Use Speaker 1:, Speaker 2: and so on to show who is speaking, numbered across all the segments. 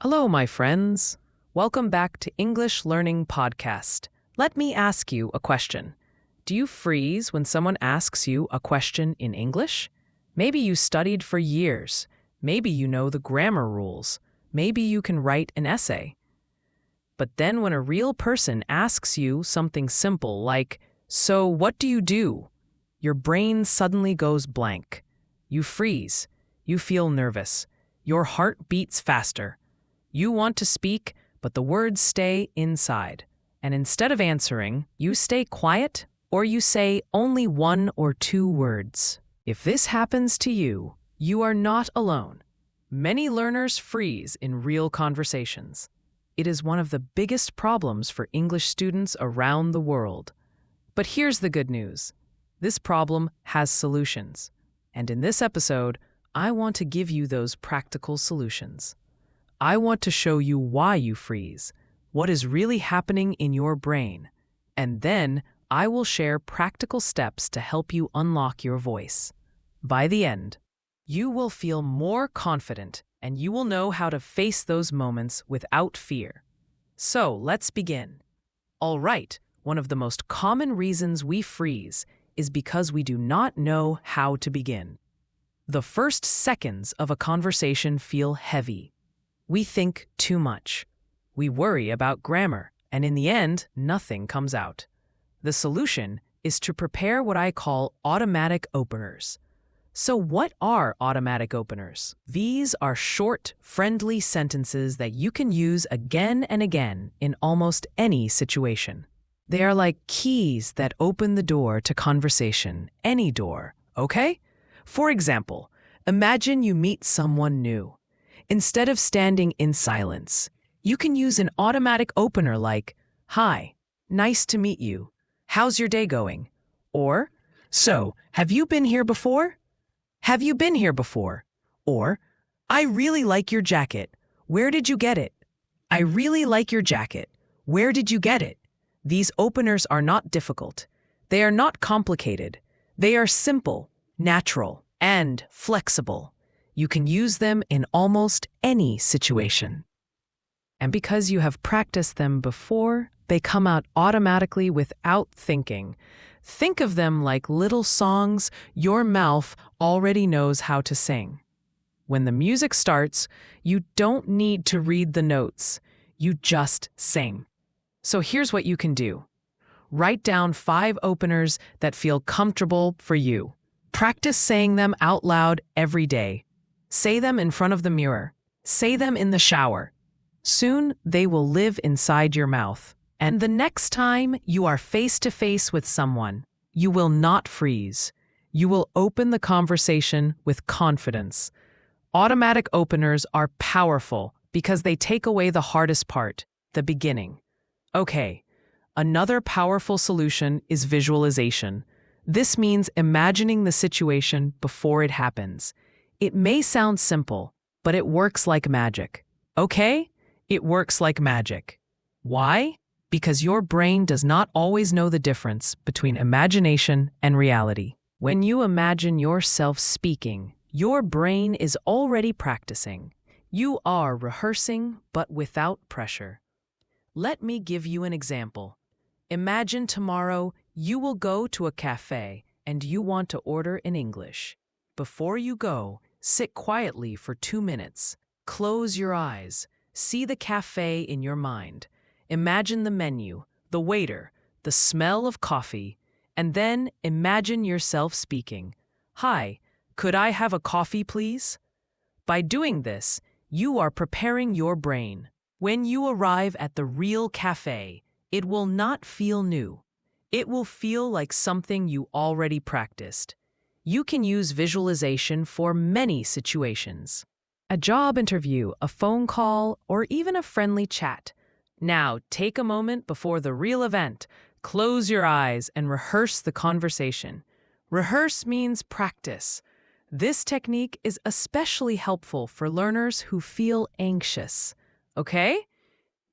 Speaker 1: Hello, my friends. Welcome back to English Learning Podcast. Let me ask you a question. Do you freeze when someone asks you a question in English? Maybe you studied for years. Maybe you know the grammar rules. Maybe you can write an essay. But then when a real person asks you something simple like, "So what do you do?" your brain suddenly goes blank. You freeze. You feel nervous. Your heart beats faster. You want to speak, but the words stay inside. And instead of answering, you stay quiet or you say only one or two words. If this happens to you, you are not alone. Many learners freeze in real conversations. It is one of the biggest problems for English students around the world. But here's the good news. This problem has solutions. And in this episode, I want to give you those practical solutions. I want to show you why you freeze, what is really happening in your brain, and then I will share practical steps to help you unlock your voice. By the end, you will feel more confident and you will know how to face those moments without fear. So let's begin. All right, one of the most common reasons we freeze is because we do not know how to begin. The first seconds of a conversation feel heavy. We think too much. We worry about grammar, and in the end, nothing comes out. The solution is to prepare what I call automatic openers. So what are automatic openers? These are short, friendly sentences that you can use again and again in almost any situation. They are like keys that open the door to conversation, any door, okay? For example, imagine you meet someone new. Instead of standing in silence, you can use an automatic opener like, "Hi, nice to meet you. How's your day going?" Or, "So, have you been here before? Have you been here before?" Or, "I really like your jacket. Where did you get it?" "I really like your jacket. Where did you get it?" These openers are not difficult. They are not complicated. They are simple, natural, and flexible. You can use them in almost any situation. And because you have practiced them before, they come out automatically without thinking. Think of them like little songs your mouth already knows how to sing. When the music starts, you don't need to read the notes. You just sing. So here's what you can do. Write down 5 openers that feel comfortable for you. Practice saying them out loud every day. Say them in front of the mirror. Say them in the shower. Soon, they will live inside your mouth. And the next time you are face to face with someone, you will not freeze. You will open the conversation with confidence. Automatic openers are powerful because they take away the hardest part, the beginning. Okay, another powerful solution is visualization. This means imagining the situation before it happens. It may sound simple, but it works like magic. Okay? It works like magic. Why? Because your brain does not always know the difference between imagination and reality. When you imagine yourself speaking, your brain is already practicing. You are rehearsing, but without pressure. Let me give you an example. Imagine tomorrow you will go to a cafe and you want to order in English. Before you go, sit quietly for 2 minutes. Close your eyes. See the cafe in your mind. Imagine the menu, the waiter, the smell of coffee, and then imagine yourself speaking. "Hi, could I have a coffee, please?" By doing this, you are preparing your brain. When you arrive at the real cafe, it will not feel new. It will feel like something you already practiced. You can use visualization for many situations. A job interview, a phone call, or even a friendly chat. Now, take a moment before the real event. Close your eyes and rehearse the conversation. Rehearse means practice. This technique is especially helpful for learners who feel anxious. Okay?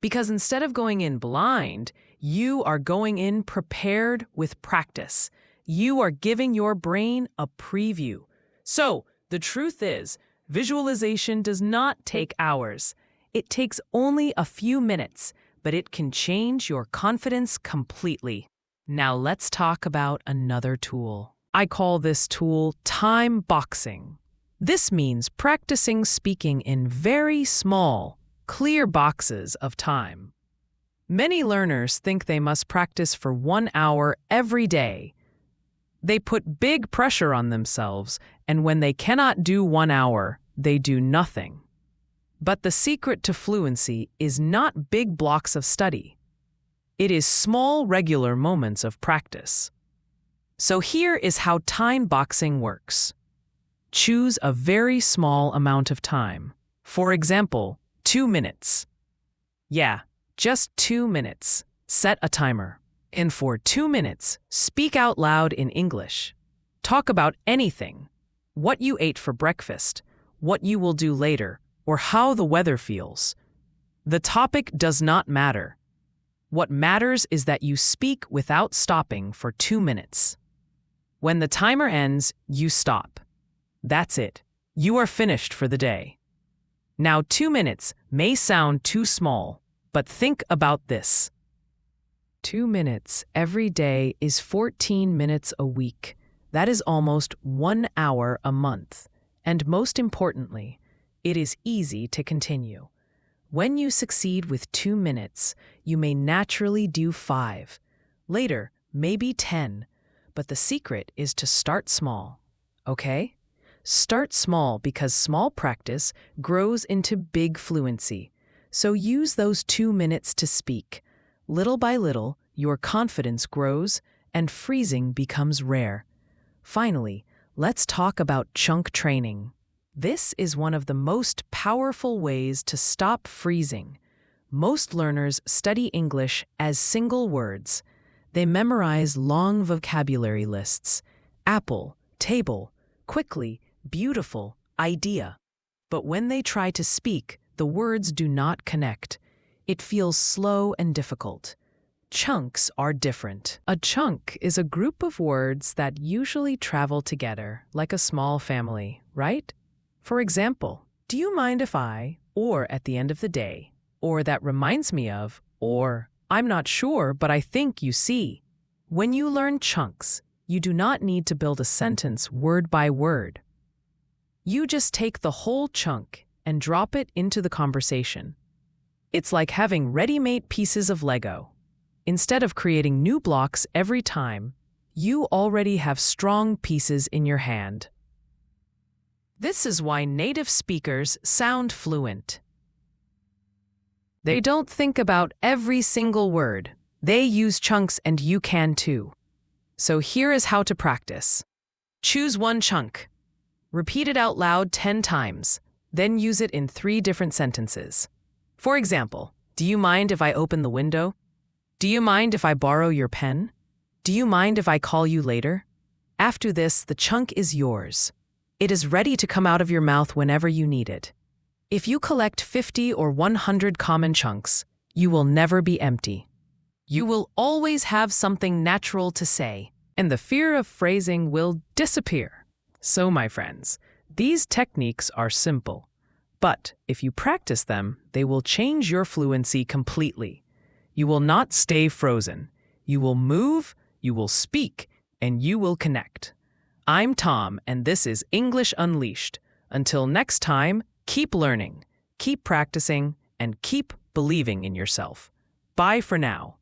Speaker 1: Because instead of going in blind, you are going in prepared with practice. You are giving your brain a preview. So, the truth is, visualization does not take hours. It takes only a few minutes, but it can change your confidence completely. Now let's talk about another tool. I call this tool time boxing. This means practicing speaking in very small, clear boxes of time. Many learners think they must practice for 1 hour every day. They put big pressure on themselves, and when they cannot do 1 hour, they do nothing. But the secret to fluency is not big blocks of study. It is small, regular moments of practice. So here is how time boxing works. Choose a very small amount of time. For example, 2 minutes. Yeah, just 2 minutes. Set a timer. And for 2 minutes, speak out loud in English. Talk about anything. What you ate for breakfast, what you will do later, or how the weather feels. The topic does not matter. What matters is that you speak without stopping for 2 minutes. When the timer ends, you stop. That's it. You are finished for the day. Now, 2 minutes may sound too small, but think about this. 2 minutes every day is 14 minutes a week. That is almost 1 hour a month. And most importantly, it is easy to continue. When you succeed with 2 minutes, you may naturally do 5. Later, maybe 10. But the secret is to start small. Okay? Start small because small practice grows into big fluency. So use those 2 minutes to speak. Little by little, your confidence grows and freezing becomes rare. Finally, let's talk about chunk training. This is one of the most powerful ways to stop freezing. Most learners study English as single words. They memorize long vocabulary lists. Apple, table, quickly, beautiful, idea. But when they try to speak, the words do not connect. It feels slow and difficult. Chunks are different. A chunk is a group of words that usually travel together, like a small family, right? For example, do you mind if I, or at the end of the day, or that reminds me of, or I'm not sure, but I think you see. When you learn chunks, you do not need to build a sentence word by word. You just take the whole chunk and drop it into the conversation. It's like having ready-made pieces of Lego. Instead of creating new blocks every time, you already have strong pieces in your hand. This is why native speakers sound fluent. They don't think about every single word. They use chunks, and you can too. So here is how to practice. Choose one chunk. Repeat it out loud 10 times. Then use it in 3 different sentences. For example, do you mind if I open the window? Do you mind if I borrow your pen? Do you mind if I call you later? After this, the chunk is yours. It is ready to come out of your mouth whenever you need it. If you collect 50 or 100 common chunks, you will never be empty. You will always have something natural to say, and the fear of phrasing will disappear. So, my friends, these techniques are simple, but if you practice them, they will change your fluency completely. You will not stay frozen. You will move, you will speak, and you will connect. I'm Tom, and this is English Unleashed. Until next time, keep learning, keep practicing, and keep believing in yourself. Bye for now.